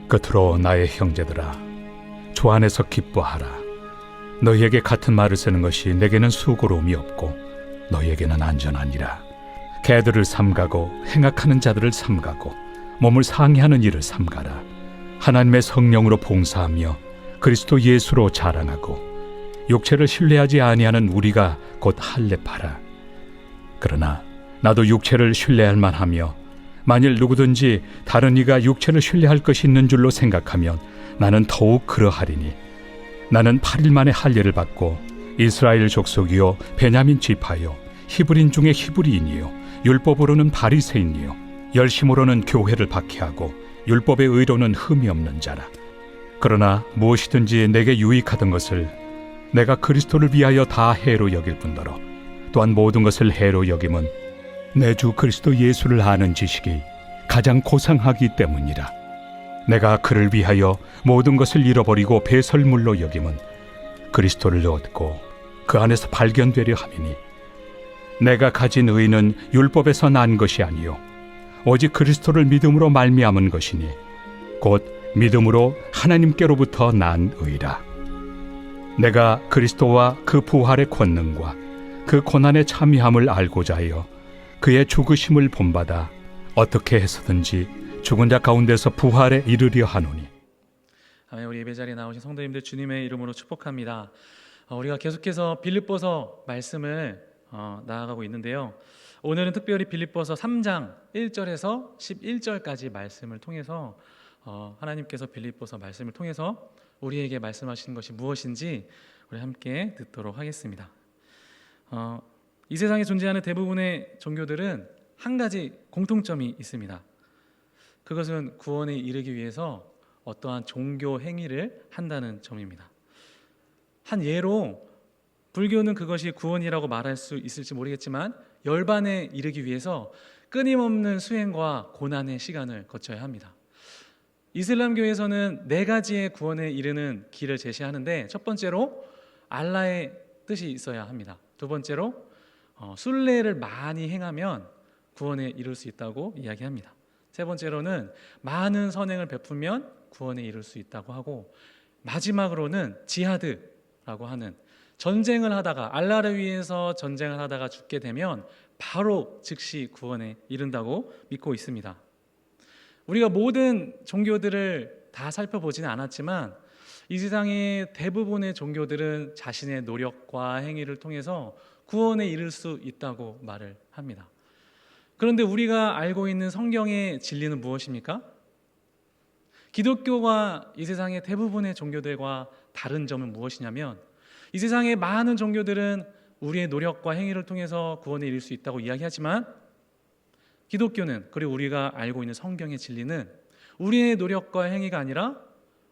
끝으로 나의 형제들아, 주 안에서 기뻐하라. 너희에게 같은 말을 쓰는 것이 내게는 수고로움이 없고 너희에게는 안전하니라. 개들을 삼가고 행악하는 자들을 삼가고 몸을 상해하는 일을 삼가라. 하나님의 성령으로 봉사하며 그리스도 예수로 자랑하고 육체를 신뢰하지 아니하는 우리가 곧 할례파라. 그러나 나도 육체를 신뢰할 만하며 만일 누구든지 다른 이가 육체를 신뢰할 것이 있는 줄로 생각하면 나는 더욱 그러하리니, 나는 8일 만에 할례를 받고 이스라엘 족속이요 베냐민 지파요 히브리인 중에 히브리인이요 율법으로는 바리새인이요 열심으로는 교회를 박해하고 율법의 의로는 흠이 없는 자라. 그러나 무엇이든지 내게 유익하던 것을 내가 그리스도를 위하여 다 해로 여길 뿐더러 또한 모든 것을 해로 여김은 내 주 그리스도 예수를 아는 지식이 가장 고상하기 때문이라. 내가 그를 위하여 모든 것을 잃어버리고 배설물로 여김은 그리스도를 얻고 그 안에서 발견되려 함이니, 내가 가진 의는 율법에서 난 것이 아니요 오직 그리스도를 믿음으로 말미암은 것이니 곧 믿음으로 하나님께로부터 난 의라. 내가 그리스도와 그 부활의 권능과 그 고난의 참여함을 알고자 하여 그의 죽으심을 본받아 어떻게 해서든지 죽은 자 가운데서 부활에 이르려 하노니. 아멘. 우리 예배 자리에 나오신 성도님들 주님의 이름으로 축복합니다. 우리가 계속해서 빌립보서 말씀을 나아가고 있는데요. 오늘은 특별히 빌립보서 3장 1절에서 11절까지 말씀을 통해서 하나님께서 빌립보서 말씀을 통해서 우리에게 말씀하시는 것이 무엇인지 우리 함께 듣도록 하겠습니다. 이 세상에 존재하는 대부분의 종교들은 한 가지 공통점이 있습니다. 그것은 구원에 이르기 위해서 어떠한 종교 행위를 한다는 점입니다. 한 예로 불교는 그것이 구원이라고 말할 수 있을지 모르겠지만 열반에 이르기 위해서 끊임없는 수행과 고난의 시간을 거쳐야 합니다. 이슬람교에서는 4가지의 구원에 이르는 길을 제시하는데, 첫 번째로 알라의 뜻이 있어야 합니다. 두 번째로 순례를 많이 행하면 구원에 이룰 수 있다고 이야기합니다. 세 번째로는 많은 선행을 베풀면 구원에 이룰 수 있다고 하고, 마지막으로는 지하드라고 하는 전쟁을 하다가 알라를 위해서 전쟁을 하다가 죽게 되면 바로 즉시 구원에 이른다고 믿고 있습니다. 우리가 모든 종교들을 다 살펴보지는 않았지만 이 세상의 대부분의 종교들은 자신의 노력과 행위를 통해서 구원에 이를 수 있다고 말을 합니다. 그런데 우리가 알고 있는 성경의 진리는 무엇입니까? 기독교가 이 세상의 대부분의 종교들과 다른 점은 무엇이냐면, 이 세상의 많은 종교들은 우리의 노력과 행위를 통해서 구원에 이를 수 있다고 이야기하지만 기독교는, 그리고 우리가 알고 있는 성경의 진리는 우리의 노력과 행위가 아니라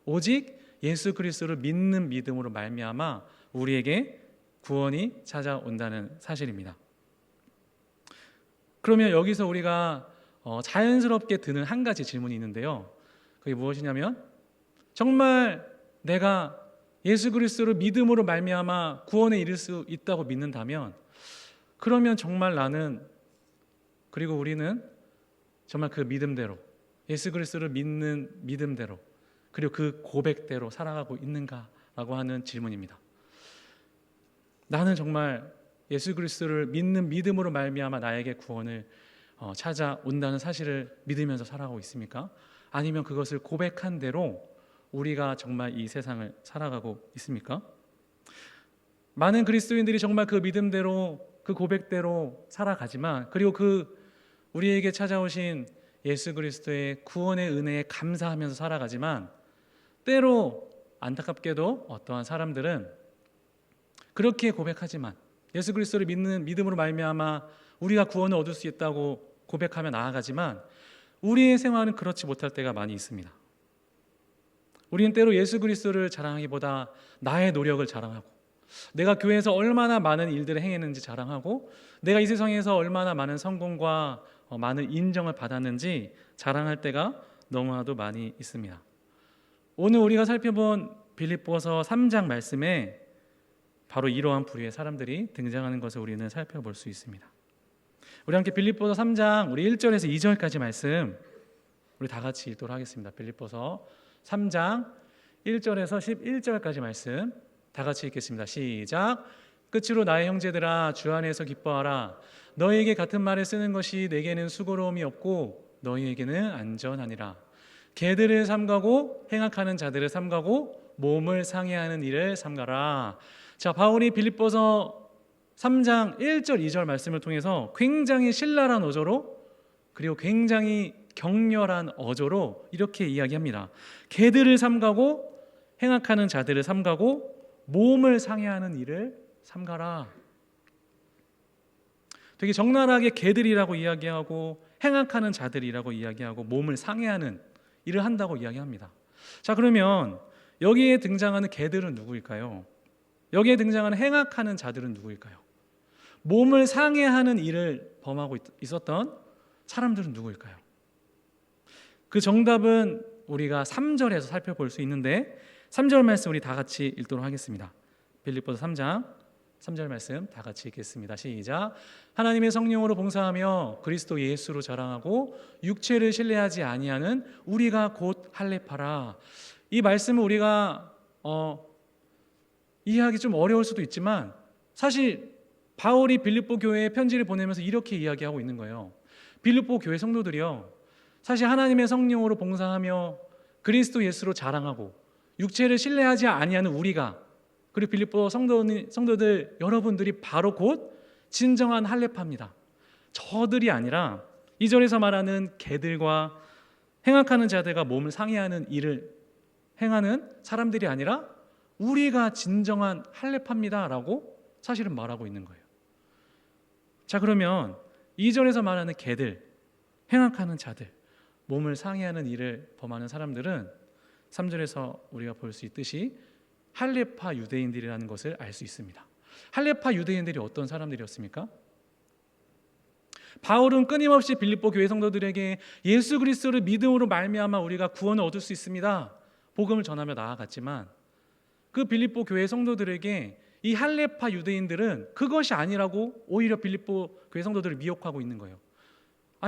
오직 예수 그리스도를 믿는 믿음으로 말미암아 우리에게 구원이 찾아온다는 사실입니다. 그러면 여기서 우리가 자연스럽게 드는 한 가지 질문이 있는데요. 그게 무엇이냐면, 정말 내가 예수 그리스도를 믿음으로 말미암아 구원에 이를 수 있다고 믿는다면, 그러면 정말 나는, 그리고 우리는 정말 그 믿음대로, 예수 그리스도를 믿는 믿음대로, 그리고 그 고백대로 살아가고 있는가라고 하는 질문입니다. 나는 정말 예수 그리스도를 믿는 믿음으로 말미암아 나에게 구원을 찾아온다는 사실을 믿으면서 살아가고 있습니까? 아니면 그것을 고백한 대로 우리가 정말 이 세상을 살아가고 있습니까? 많은 그리스도인들이 정말 그 믿음대로, 그 고백대로 살아가지만, 그리고 우리에게 찾아오신 예수 그리스도의 구원의 은혜에 감사하면서 살아가지만, 때로 안타깝게도 어떠한 사람들은 그렇게 고백하지만, 예수 그리스도를 믿는 믿음으로 말미암아 우리가 구원을 얻을 수 있다고 고백하며 나아가지만 우리의 생활은 그렇지 못할 때가 많이 있습니다. 우리는 때로 예수 그리스도를 자랑하기보다 나의 노력을 자랑하고, 내가 교회에서 얼마나 많은 일들을 행했는지 자랑하고, 내가 이 세상에서 얼마나 많은 성공과 많은 인정을 받았는지 자랑할 때가 너무나도 많이 있습니다. 오늘 우리가 살펴본 빌립보서 3장 말씀에 바로 이러한 부류의 사람들이 등장하는 것을 우리는 살펴볼 수 있습니다. 우리 함께 빌립보서 3장 우리 1절에서 2절까지 말씀 우리 다 같이 읽도록 하겠습니다. 빌립보서 3장 1절에서 11절까지 말씀 다 같이 읽겠습니다. 시작. 끝으로 나의 형제들아 주 안에서 기뻐하라. 너희에게 같은 말을 쓰는 것이 내게는 수고로움이 없고 너희에게는 안전하니라. 개들을 삼가고 행악하는 자들을 삼가고 몸을 상해하는 일을 삼가라. 자, 바울이 빌립보서 3장 1절 2절 말씀을 통해서 굉장히 신랄한 어조로 그리고 굉장히 격렬한 어조로 이렇게 이야기합니다. 개들을 삼가고 행악하는 자들을 삼가고 몸을 상해하는 일을 삼가라. 되게 적나라하게 개들이라고 이야기하고 행악하는 자들이라고 이야기하고 몸을 상해하는 일을 한다고 이야기합니다. 자, 그러면 여기에 등장하는 개들은 누구일까요? 여기에 등장하는 행악하는 자들은 누구일까요? 몸을 상해하는 일을 범하고 있었던 사람들은 누구일까요? 그 정답은 우리가 3절에서 살펴볼 수 있는데 3절 말씀 우리 다 같이 읽도록 하겠습니다. 빌립보서 3장 3절 말씀 다 같이 읽겠습니다. 시작. 하나님의 성령으로 봉사하며 그리스도 예수로 자랑하고 육체를 신뢰하지 아니하는 우리가 곧 할례파라. 이 말씀은 우리가 이해하기 좀 어려울 수도 있지만 사실 바울이 빌립보 교회에 편지를 보내면서 이렇게 이야기하고 있는 거예요. 빌립보 교회 성도들이요, 사실 하나님의 성령으로 봉사하며 그리스도 예수로 자랑하고 육체를 신뢰하지 아니하는 우리가, 그리고 빌립보 성도들 여러분들이 바로 곧 진정한 할례파입니다. 저들이 아니라 2절에서 말하는 개들과 행악하는 자들과 몸을 상해하는 일을 행하는 사람들이 아니라 우리가 진정한 할례파입니다라고 사실은 말하고 있는 거예요. 자, 그러면 2절에서 말하는 개들, 행악하는 자들, 몸을 상해하는 일을 범하는 사람들은 3절에서 우리가 볼 수 있듯이 할례파 유대인들이라는 것을 알 수 있습니다. 할례파 유대인들이 어떤 사람들이었습니까? 바울은 끊임없이 빌립보 교회 성도들에게 예수 그리스도를 믿음으로 말미암아 우리가 구원을 얻을 수 있습니다, 복음을 전하며 나아갔지만 그 빌립보 교회 성도들에게 이 할례파 유대인들은 그것이 아니라고 오히려 빌립보 교회 성도들을 미혹하고 있는 거예요.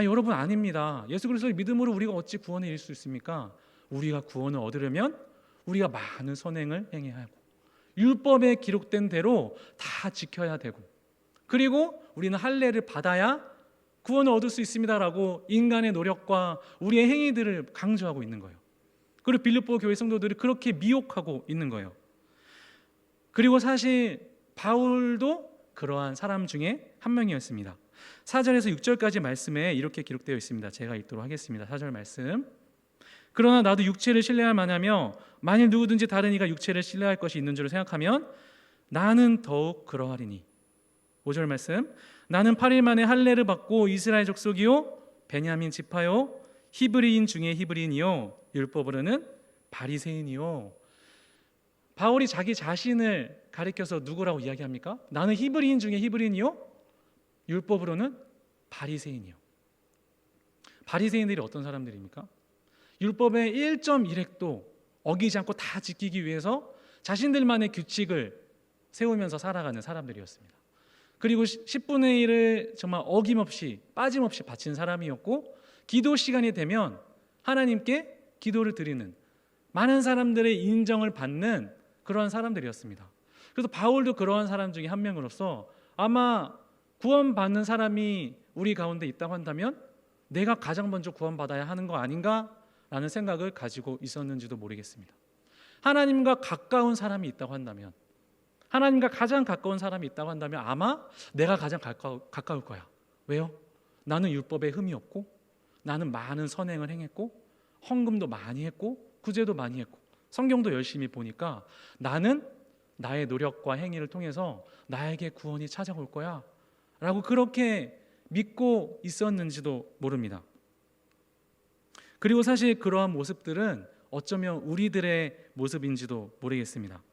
여러분, 아닙니다. 예수 그리스도의 믿음으로 우리가 어찌 구원을 이룰 수 있습니까? 우리가 구원을 얻으려면 우리가 많은 선행을 행해야 하고 율법에 기록된 대로 다 지켜야 되고 그리고 우리는 할례를 받아야 구원을 얻을 수 있습니다라고 인간의 노력과 우리의 행위들을 강조하고 있는 거예요. 그리고 빌립보 교회 성도들이 그렇게 미혹하고 있는 거예요. 그리고 사실 바울도 그러한 사람 중에 한 명이었습니다. 4절에서 6절까지 말씀에 이렇게 기록되어 있습니다. 제가 읽도록 하겠습니다. 4절 말씀. 그러나 나도 육체를 신뢰할 만하며 만일 누구든지 다른 이가 육체를 신뢰할 것이 있는 줄 생각하면 나는 더욱 그러하리니. 5절 말씀. 나는 8일 만에 할례를 받고 이스라엘 족속이요 베냐민 지파요 히브리인 중에 히브리인이요 율법으로는 바리새인이요. 바울이 자기 자신을 가리켜서 누구라고 이야기합니까? 나는 히브리인 중에 히브리인이요 율법으로는 바리새인이요. 바리새인들이 어떤 사람들입니까? 율법의 1.1획도 어기지 않고 다 지키기 위해서 자신들만의 규칙을 세우면서 살아가는 사람들이었습니다. 그리고 10분의 1을 정말 어김없이 빠짐없이 바친 사람이었고 기도 시간이 되면 하나님께 기도를 드리는, 많은 사람들의 인정을 받는 그러한 사람들이었습니다. 그래서 바울도 그러한 사람 중에 한 명으로서 아마 구원받는 사람이 우리 가운데 있다고 한다면 내가 가장 먼저 구원받아야 하는 거 아닌가? 라는 생각을 가지고 있었는지도 모르겠습니다. 하나님과 가까운 사람이 있다고 한다면, 하나님과 가장 가까운 사람이 있다고 한다면 아마 내가 가장 가까울 거야. 왜요? 나는 율법에 흠이 없고 나는 많은 선행을 행했고 헌금도 많이 했고 구제도 많이 했고 성경도 열심히 보니까 나는 나의 노력과 행위를 통해서 나에게 구원이 찾아올 거야 라고 그렇게 믿고 있었는지도 모릅니다. 그리고 사실 그러한 모습들은 어쩌면 우리들의 모습인지도 모르겠습니다.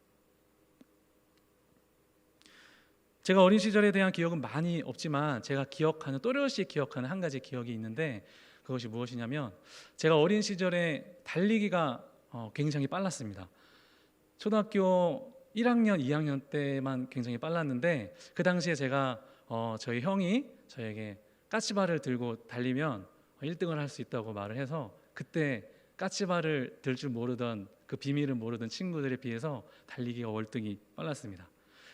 제가 어린 시절에 대한 기억은 많이 없지만 제가 기억하는, 또렷이 기억하는 한 가지 기억이 있는데 그것이 무엇이냐면 제가 어린 시절에 달리기가 굉장히 빨랐습니다. 초등학교 1학년, 2학년 때만 굉장히 빨랐는데 그 당시에 제가 저희 형이 저에게 까치발을 들고 달리면 1등을 할 수 있다고 말을 해서 그때 까치발을 들 줄 모르던 그 비밀을 모르던 친구들에 비해서 달리기가 월등히 빨랐습니다.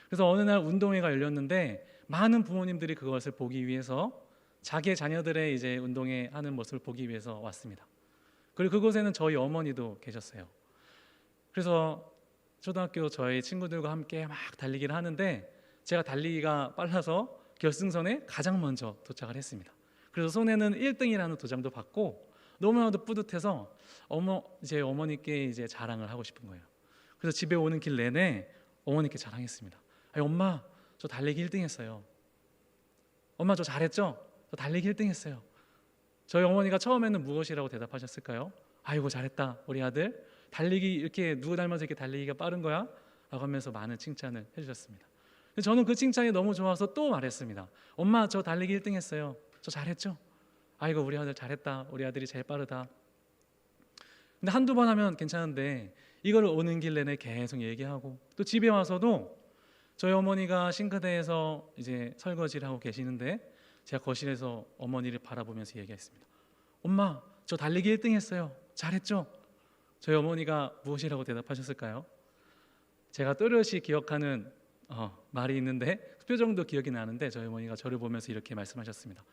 그래서 어느 날 운동회가 열렸는데 많은 부모님들이 그것을 보기 위해서 자기의 자녀들의 이제 운동회 하는 모습을 보기 위해서 왔습니다. 그리고 그곳에는 저희 어머니도 계셨어요. 그래서 초등학교 저희 친구들과 함께 막 달리기를 하는데 제가 달리기가 빨라서 결승선에 가장 먼저 도착을 했습니다. 그래서 손에는 1등이라는 도장도 받고 너무나도 뿌듯해서 제 어머니께 이제 자랑을 하고 싶은 거예요. 그래서 집에 오는 길 내내 어머니께 자랑했습니다. 아니, 엄마, 저 달리기 1등 했어요. 엄마, 저 잘했죠? 저 달리기 1등 했어요. 저희 어머니가 처음에는 무엇이라고 대답하셨을까요? 아이고, 잘했다, 우리 아들. 달리기 이렇게 누구 닮아서 이렇게 달리기가 빠른 거야? 라고 하면서 많은 칭찬을 해주셨습니다. 저는 그 칭찬이 너무 좋아서 또 말했습니다. 엄마, 저 달리기 1등 했어요. 저 잘했죠? 아이고, 우리 아들 잘했다, 우리 아들이 제일 빠르다. 근데 한두 번 하면 괜찮은데 이걸 오는 길 내내 계속 얘기하고 또 집에 와서도 저희 어머니가 싱크대에서 이제 설거지를 하고 계시는데 제가 거실에서 어머니를 바라보면서 얘기했습니다. 엄마, 저 달리기 1등 했어요. 잘했죠? 저희 어머니가 무엇이라고 대답하셨을까요? 제가 또렷이 기억하는 말이 있는데 표정도 기억이 나는데 저희 어머니가 저를 보면서 이렇게 말씀하셨습니다.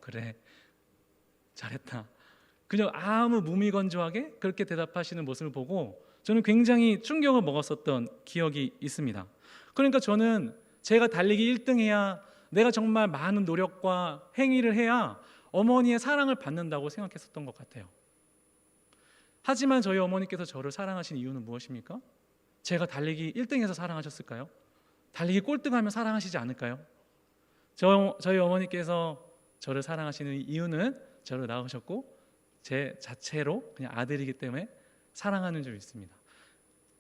그래, 잘했다. 그냥 아무 무미건조하게 그렇게 대답하시는 모습을 보고 저는 굉장히 충격을 먹었었던 기억이 있습니다. 그러니까 저는 제가 달리기 1등 해야, 내가 정말 많은 노력과 행위를 해야 어머니의 사랑을 받는다고 생각했었던 것 같아요. 하지만 저희 어머니께서 저를 사랑하신 이유는 무엇입니까? 제가 달리기 1등해서 사랑하셨을까요? 달리기 꼴등하면 사랑하시지 않을까요? 저희 어머니께서 저를 사랑하시는 이유는 저를 낳으셨고 제 자체로 그냥 아들이기 때문에 사랑하는 줄 믿습니다.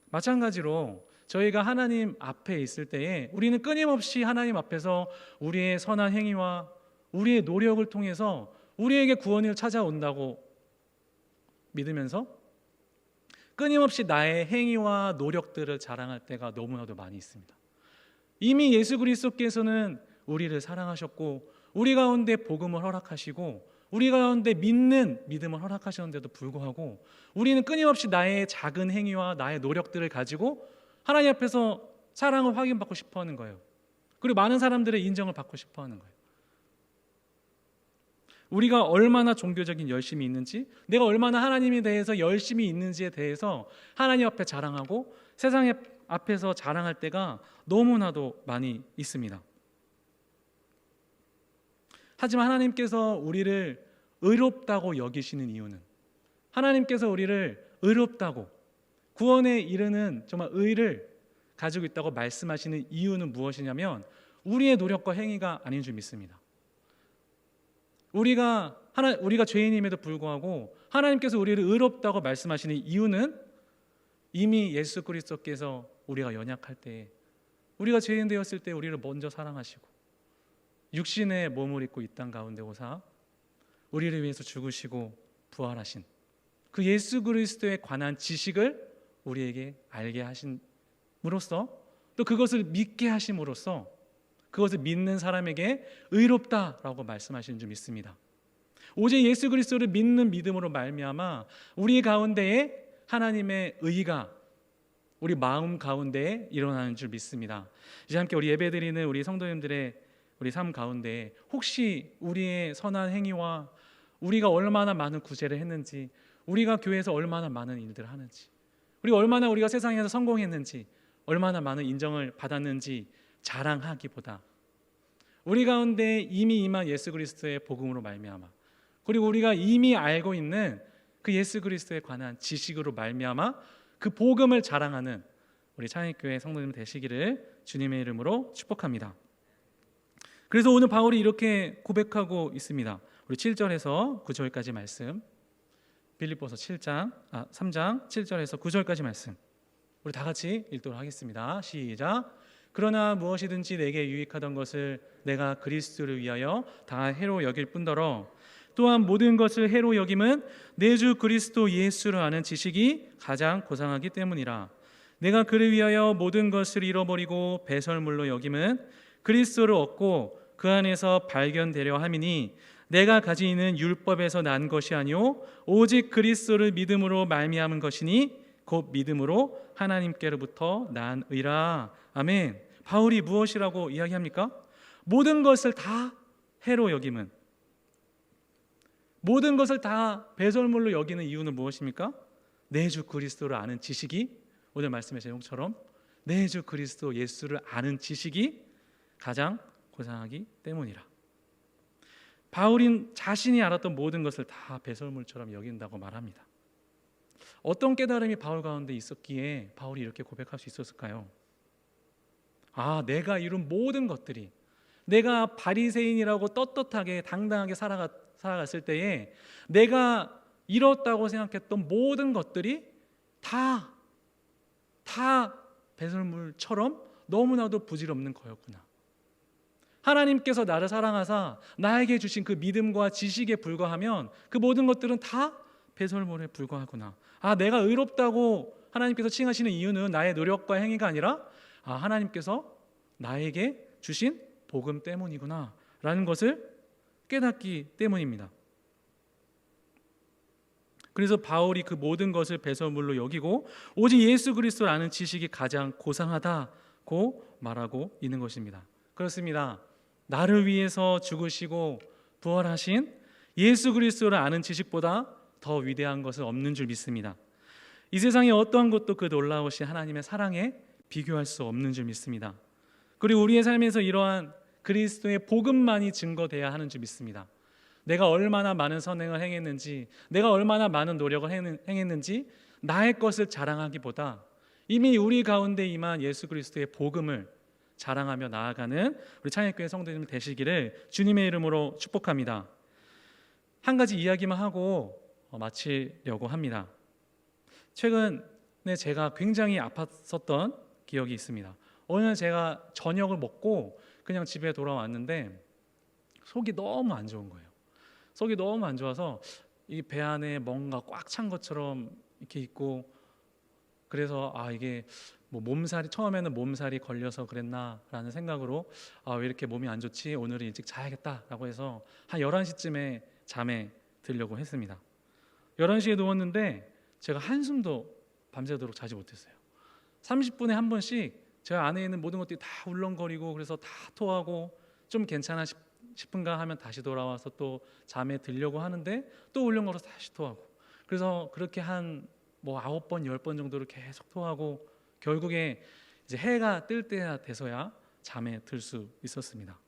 마찬가지로 저희가 하나님 앞에 있을 때에 우리는 끊임없이 하나님 앞에서 우리의 선한 행위와 우리의 노력을 통해서 우리에게 구원을 찾아온다고 믿으면서 끊임없이 나의 행위와 노력들을 자랑할 때가 너무나도 많이 있습니다. 이미 예수 그리스도께서는 우리를 사랑하셨고 우리 가운데 복음을 허락하시고 우리 가운데 믿는 믿음을 허락하셨는데도 불구하고 우리는 끊임없이 나의 작은 행위와 나의 노력들을 가지고 하나님 앞에서 사랑을 확인받고 싶어하는 거예요. 그리고 많은 사람들의 인정을 받고 싶어하는 거예요. 우리가 얼마나 종교적인 열심이 있는지, 내가 얼마나 하나님에 대해서 열심히 있는지에 대해서 하나님 앞에 자랑하고 세상 앞에서 자랑할 때가 너무나도 많이 있습니다. 하지만 하나님께서 우리를 의롭다고 여기시는 이유는, 하나님께서 우리를 의롭다고 구원에 이르는 정말 의를 가지고 있다고 말씀하시는 이유는 무엇이냐면 우리의 노력과 행위가 아닌 줄 믿습니다. 우리가 죄인임에도 불구하고 하나님께서 우리를 의롭다고 말씀하시는 이유는 이미 예수 그리스도께서 우리가 연약할 때, 우리가 죄인 되었을 때 우리를 먼저 사랑하시고 육신의 몸을 입고 이 땅 가운데 오사 우리를 위해서 죽으시고 부활하신 그 예수 그리스도에 관한 지식을 우리에게 알게 하심으로써, 또 그것을 믿게 하심으로써 그것을 믿는 사람에게 의롭다라고 말씀하시는 줄 믿습니다. 오직 예수 그리스도를 믿는 믿음으로 말미암아 우리 가운데에 하나님의 의가 우리 마음 가운데에 일어나는 줄 믿습니다. 이제 함께 우리 예배드리는 우리 성도님들의 우리 삶 가운데 혹시 우리의 선한 행위와 우리가 얼마나 많은 구제를 했는지, 우리가 교회에서 얼마나 많은 일들을 하는지, 우리가 세상에서 성공했는지, 얼마나 많은 인정을 받았는지 자랑하기보다 우리 가운데 이미 임한 예수 그리스도의 복음으로 말미암아, 그리고 우리가 이미 알고 있는 그 예수 그리스도에 관한 지식으로 말미암아 그 복음을 자랑하는 우리 창익교회 성도님 되시기를 주님의 이름으로 축복합니다. 그래서 오늘 바울이 이렇게 고백하고 있습니다. 우리 7절에서 9절까지 말씀, 빌립보서 3장 7절에서 9절까지 말씀 우리 다 같이 읽도록 하겠습니다. 시작. 그러나 무엇이든지 내게 유익하던 것을 내가 그리스도를 위하여 다 해로 여길 뿐더러 또한 모든 것을 해로 여김은 내 주 그리스도 예수를 아는 지식이 가장 고상하기 때문이라. 내가 그를 위하여 모든 것을 잃어버리고 배설물로 여김은 그리스도를 얻고 그 안에서 발견되려 함이니 내가 가지는 율법에서 난 것이 아니요 오직 그리스도를 믿음으로 말미암은 것이니 곧 믿음으로 하나님께로부터 난 의라. 아멘. 바울이 무엇이라고 이야기합니까? 모든 것을 다 해로 여김은, 모든 것을 다 배설물로 여기는 이유는 무엇입니까? 내 주 그리스도를 아는 지식이, 오늘 말씀의 제목처럼 내 주 그리스도 예수를 아는 지식이 가장 고상하기 때문이라. 바울인 자신이 알았던 모든 것을 다 배설물처럼 여긴다고 말합니다. 어떤 깨달음이 바울 가운데 있었기에 바울이 이렇게 고백할 수 있었을까요? 내가 이룬 모든 것들이, 내가 바리새인이라고 떳떳하게 당당하게 살아갔을 때에 내가 이뤘다고 생각했던 모든 것들이 다 배설물처럼 너무나도 부질없는 거였구나. 하나님께서 나를 사랑하사 나에게 주신 그 믿음과 지식에 불과하면 그 모든 것들은 다 배설물에 불과하구나. 내가 의롭다고 하나님께서 칭하시는 이유는 나의 노력과 행위가 아니라 하나님께서 나에게 주신 복음 때문이구나 라는 것을 깨닫기 때문입니다. 그래서 바울이 그 모든 것을 배설물로 여기고 오직 예수 그리스도를 아는 지식이 가장 고상하다고 말하고 있는 것입니다. 그렇습니다. 나를 위해서 죽으시고 부활하신 예수 그리스도를 아는 지식보다 더 위대한 것은 없는 줄 믿습니다. 이 세상의 어떠한 것도 그 놀라우신 하나님의 사랑에 비교할 수 없는 줄 믿습니다. 그리고 우리의 삶에서 이러한 그리스도의 복음만이 증거돼야 하는 줄 믿습니다. 내가 얼마나 많은 선행을 행했는지, 내가 얼마나 많은 노력을 행했는지 나의 것을 자랑하기보다 이미 우리 가운데 임한 예수 그리스도의 복음을 자랑하며 나아가는 우리 창역교회 성도님 되시기를 주님의 이름으로 축복합니다. 한 가지 이야기만 하고 마치려고 합니다. 최근에 제가 굉장히 아팠었던 기억이 있습니다. 어느 날 제가 저녁을 먹고 그냥 집에 돌아왔는데 속이 너무 안 좋은 거예요. 속이 너무 안 좋아서 이 배 안에 뭔가 꽉 찬 것처럼 이렇게 있고, 그래서 이게 뭐 몸살이, 처음에는 몸살이 걸려서 그랬나라는 생각으로 왜 이렇게 몸이 안 좋지, 오늘은 일찍 자야겠다라고 해서 한 11시쯤에 잠에 들려고 했습니다. 11시에 누웠는데 제가 한숨도 밤새도록 자지 못했어요. 30분에 한 번씩 제 안에 있는 모든 것들이 다 울렁거리고, 그래서 다 토하고 좀 괜찮아 싶은가 하면 다시 돌아와서 또 잠에 들려고 하는데 또 울렁거려서 다시 토하고, 그래서 그렇게 한 9번, 10번 정도를 계속 토하고 결국에 이제 해가 뜰 때가 돼서야 잠에 들 수 있었습니다.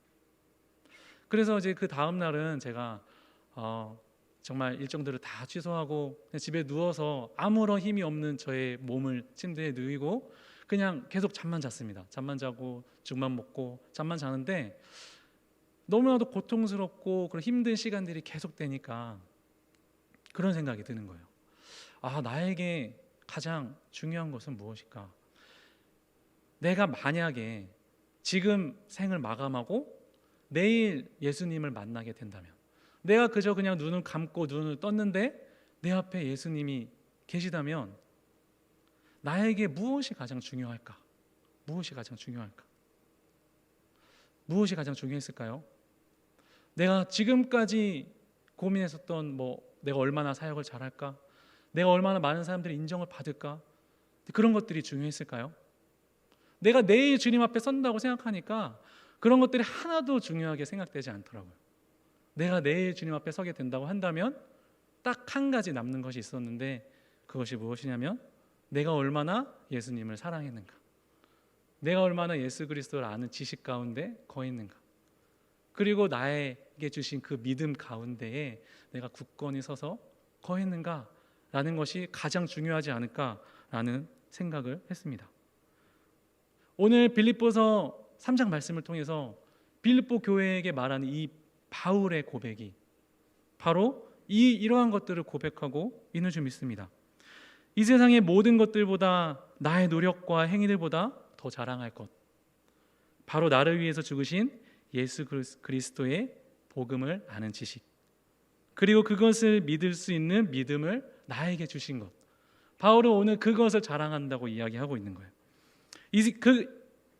그래서 이제 그 다음 날은 제가 정말 일정들을 다 취소하고 그냥 집에 누워서 아무런 힘이 없는 저의 몸을 침대에 누이고 그냥 계속 잠만 잤습니다. 잠만 자고 죽만 먹고 잠만 자는데 너무나도 고통스럽고 그런 힘든 시간들이 계속되니까 그런 생각이 드는 거예요. 나에게 가장 중요한 것은 무엇일까? 내가 만약에 지금 생을 마감하고 내일 예수님을 만나게 된다면, 내가 그저 그냥 눈을 감고 눈을 떴는데 내 앞에 예수님이 계시다면 나에게 무엇이 가장 중요할까? 무엇이 가장 중요할까? 무엇이 가장 중요했을까요? 내가 지금까지 고민했었던 내가 얼마나 사역을 잘할까? 내가 얼마나 많은 사람들의 인정을 받을까? 그런 것들이 중요했을까요? 내가 내일 주님 앞에 선다고 생각하니까 그런 것들이 하나도 중요하게 생각되지 않더라고요. 내가 내일 주님 앞에 서게 된다고 한다면 딱 한 가지 남는 것이 있었는데, 그것이 무엇이냐면 내가 얼마나 예수님을 사랑했는가, 내가 얼마나 예수 그리스도를 아는 지식 가운데 거했는가, 그리고 나에게 주신 그 믿음 가운데에 내가 굳건히 서서 거했는가라는 것이 가장 중요하지 않을까라는 생각을 했습니다. 오늘 빌립보서 3장 말씀을 통해서 빌립보 교회에게 말하는 이 바울의 고백이 바로 이러한 것들을 고백하고 있는 줄 믿습니다. 이 세상의 모든 것들보다, 나의 노력과 행위들보다 더 자랑할 것, 바로 나를 위해서 죽으신 예수 그리스도의 복음을 아는 지식, 그리고 그것을 믿을 수 있는 믿음을 나에게 주신 것, 바울은 오늘 그것을 자랑한다고 이야기하고 있는 거예요.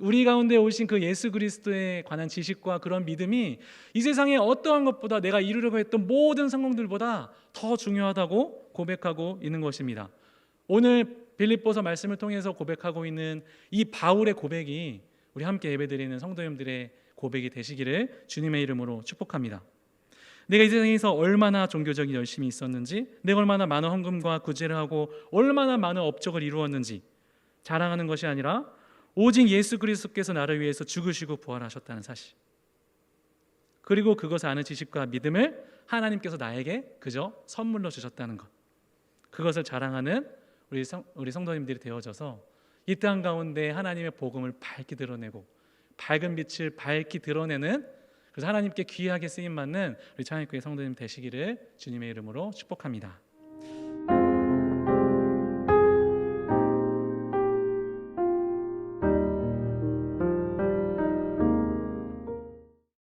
우리 가운데 오신 그 예수 그리스도에 관한 지식과 그런 믿음이 이 세상의 어떠한 것보다 내가 이루려고 했던 모든 성공들보다 더 중요하다고 고백하고 있는 것입니다. 오늘 빌립보서 말씀을 통해서 고백하고 있는 이 바울의 고백이 우리 함께 예배드리는 성도님들의 고백이 되시기를 주님의 이름으로 축복합니다. 내가 이 세상에서 얼마나 종교적인 열심이 있었는지, 내가 얼마나 많은 헌금과 구제를 하고 얼마나 많은 업적을 이루었는지 자랑하는 것이 아니라 오직 예수 그리스도께서 나를 위해서 죽으시고 부활하셨다는 사실, 그리고 그것을 아는 지식과 믿음을 하나님께서 나에게 그저 선물로 주셨다는 것, 그것을 자랑하는 우리 성도님들이 되어져서 이 땅 가운데 하나님의 복음을 밝히 드러내고 밝은 빛을 밝히 드러내는, 그래서 하나님께 귀하게 쓰임받는 우리 창의교회 성도님 되시기를 주님의 이름으로 축복합니다.